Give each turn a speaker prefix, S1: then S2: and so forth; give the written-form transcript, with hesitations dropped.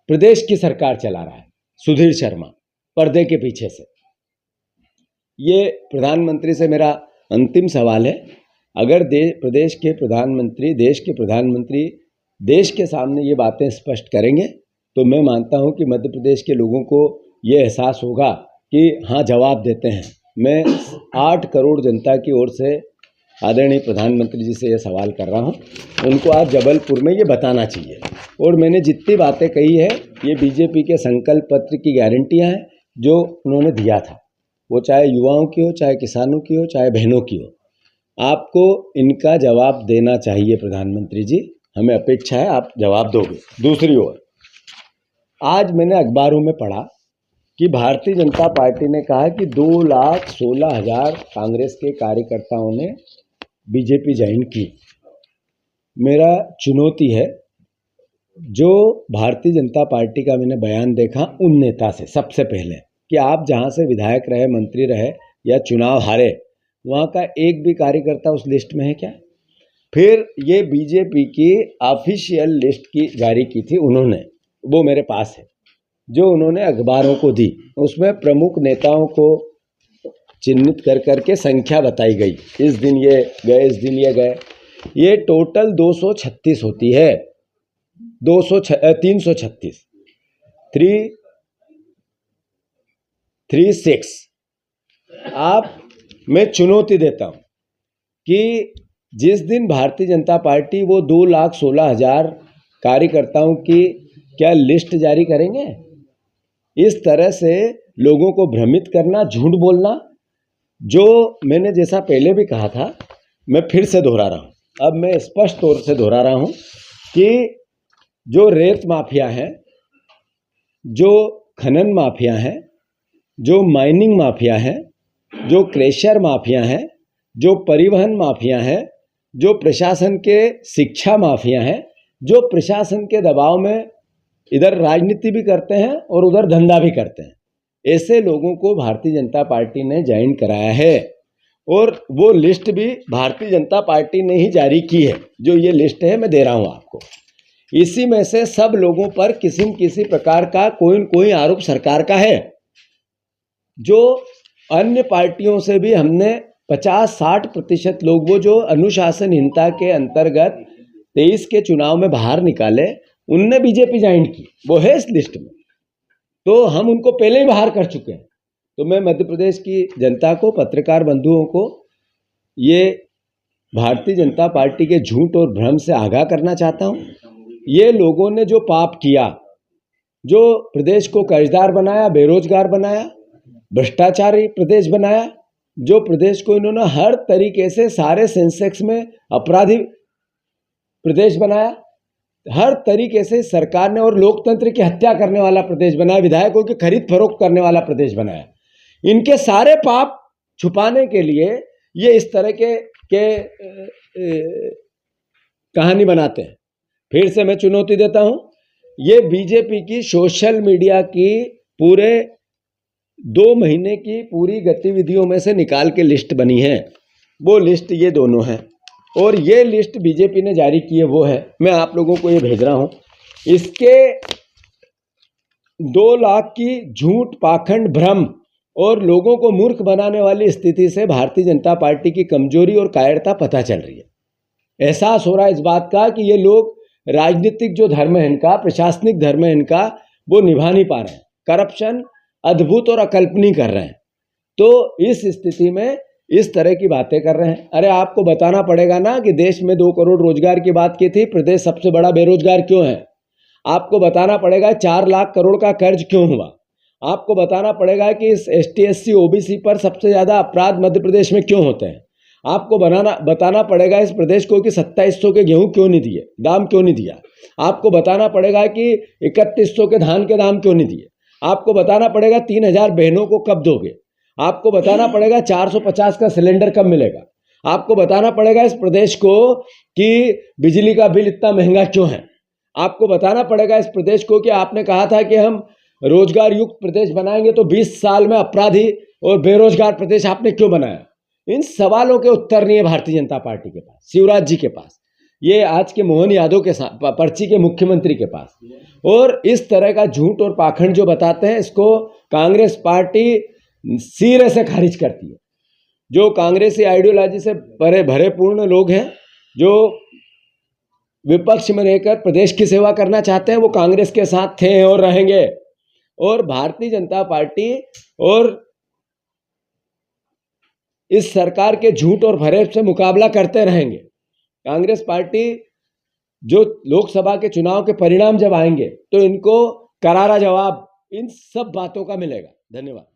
S1: प्रदेश की सरकार चला रहा है सुधीर शर्मा पर्दे के पीछे से। ये प्रधानमंत्री से मेरा अंतिम सवाल है, अगर प्रदेश के प्रधानमंत्री देश के सामने ये बातें स्पष्ट करेंगे तो मैं मानता हूँ कि मध्य प्रदेश के लोगों को ये एहसास होगा कि हाँ, जवाब देते हैं। मैं 8 करोड़ जनता की ओर से आदरणीय प्रधानमंत्री जी से ये सवाल कर रहा हूँ, उनको आज जबलपुर में ये बताना चाहिए। और मैंने जितनी बातें कही है ये बीजेपी के संकल्प पत्र की गारंटियाँ हैं जो उन्होंने दिया था, वो चाहे युवाओं की हो, चाहे किसानों की हो, चाहे बहनों की हो। आपको इनका जवाब देना चाहिए प्रधानमंत्री जी, हमें अपेक्षा है आप जवाब दोगे। दूसरी ओर आज मैंने अखबारों में पढ़ा कि भारतीय जनता पार्टी ने कहा कि 2,16,000 कांग्रेस के कार्यकर्ताओं ने बीजेपी ज्वाइन की। मेरा चुनौती है, जो भारतीय जनता पार्टी का मैंने बयान देखा उन नेता से सबसे पहले, कि आप जहां से विधायक रहे, मंत्री रहे या चुनाव हारे, वहां का एक भी कार्यकर्ता उस लिस्ट में है क्या? फिर ये बीजेपी की ऑफिशियल लिस्ट की जारी की थी उन्होंने, वो मेरे पास है, जो उन्होंने अखबारों को दी। उसमें प्रमुख नेताओं को चिन्हित कर करके संख्या बताई गई, इस दिन ये गए, इस दिन ये गए। ये टोटल 236 होती है, 336 336। आप, मैं चुनौती देता हूं कि जिस दिन भारतीय जनता पार्टी वो 2,16,000 कार्यकर्ताओं की क्या लिस्ट जारी करेंगे, इस तरह से लोगों को भ्रमित करना, झूठ बोलना, जो मैंने जैसा पहले भी कहा था, मैं फिर से दोहरा रहा हूँ। अब मैं स्पष्ट तौर से दोहरा रहा हूँ कि जो रेत माफिया है, जो खनन माफिया है, जो माइनिंग माफिया है, जो क्रेशर माफिया है, जो परिवहन माफिया है, जो प्रशासन के शिक्षा माफिया है, जो प्रशासन के दबाव में इधर राजनीति भी करते हैं और उधर धंधा भी करते हैं, ऐसे लोगों को भारतीय जनता पार्टी ने ज्वाइन कराया है। और वो लिस्ट भी भारतीय जनता पार्टी ने ही जारी की है, जो ये लिस्ट है मैं दे रहा हूँ आपको। इसी में से सब लोगों पर किसी प्रकार का कोई न कोई आरोप सरकार का है। जो अन्य पार्टियों से भी हमने 50-60% लोग, वो जो अनुशासनहीनता के अंतर्गत 23 के चुनाव में बाहर निकाले, उनने बीजेपी ज्वाइन की, वो है इस लिस्ट में। तो हम उनको पहले ही बाहर कर चुके हैं। तो मैं मध्य प्रदेश की जनता को, पत्रकार बंधुओं को ये भारतीय जनता पार्टी के झूठ और भ्रम से आगाह करना चाहता हूँ। ये लोगों ने जो पाप किया, जो प्रदेश को कर्जदार बनाया, बेरोजगार बनाया, भ्रष्टाचारी प्रदेश बनाया, जो प्रदेश को इन्होंने हर तरीके से सारे सेंसेक्स में अपराधी प्रदेश बनाया, हर तरीके से सरकार ने, और लोकतंत्र की हत्या करने वाला प्रदेश बनाया, विधायकों की खरीद फरोख्त करने वाला प्रदेश बनाया। इनके सारे पाप छुपाने के लिए ये इस तरह के कहानी बनाते हैं। फिर से मैं चुनौती देता हूं, ये बीजेपी की सोशल मीडिया की पूरे 2 महीने की पूरी गतिविधियों में से निकाल के लिस्ट बनी है। वो लिस्ट ये दोनों है, और ये लिस्ट बीजेपी ने जारी की है, वो है, मैं आप लोगों को ये भेज रहा हूं। इसके 2 लाख की झूठ, पाखंड, भ्रम और लोगों को मूर्ख बनाने वाली स्थिति से भारतीय जनता पार्टी की कमजोरी और कायरता पता चल रही है। एहसास हो रहा है इस बात का कि ये लोग राजनीतिक जो धर्म है इनका, प्रशासनिक धर्म है इनका, वो निभा नहीं पा रहे हैं। करप्शन अद्भुत और अकल्पनीय कर रहे हैं। तो इस स्थिति में इस तरह की बातें कर रहे हैं। अरे आपको बताना पड़ेगा ना कि देश में 2 करोड़ रोजगार की बात की थी, प्रदेश सबसे बड़ा बेरोजगार क्यों है। आपको बताना पड़ेगा 4 लाख करोड़ का कर्ज क्यों हुआ। आपको बताना पड़ेगा कि इस ST SC OBC पर सबसे ज़्यादा अपराध मध्य प्रदेश में क्यों होते हैं। आपको बताना पड़ेगा इस प्रदेश को कि 2700 के गेहूं क्यों नहीं दिए, दाम क्यों नहीं दिया। आपको बताना पड़ेगा कि 3100 के धान के दाम क्यों नहीं दिए। आपको बताना पड़ेगा 3000 बहनों को कब दोगे। आपको बताना पड़ेगा 450 का सिलेंडर कब मिलेगा। आपको बताना पड़ेगा इस प्रदेश को कि बिजली का बिल इतना महंगा क्यों है। आपको बताना पड़ेगा इस प्रदेश को कि आपने कहा था कि हम रोजगार युक्त प्रदेश बनाएंगे, तो 20 साल में अपराधी और बेरोजगार प्रदेश आपने क्यों बनाया। इन सवालों के उत्तर नहीं है भारतीय जनता पार्टी के पास, शिवराज जी के पास। ये आज के मोहन यादव के साथ पर्ची के मुख्यमंत्री के पास। और इस तरह का झूठ और पाखंड जो बताते हैं, इसको कांग्रेस पार्टी सिरे से खारिज करती है। जो कांग्रेसी आइडियोलॉजी से भरे पूर्ण लोग हैं, जो विपक्ष में रहकर प्रदेश की सेवा करना चाहते हैं, वो कांग्रेस के साथ थे और रहेंगे। और भारतीय जनता पार्टी और इस सरकार के झूठ और फरेब से मुकाबला करते रहेंगे। कांग्रेस पार्टी जो लोकसभा के चुनाव के परिणाम जब आएंगे तो इनको करारा जवाब इन सब बातों का मिलेगा। धन्यवाद।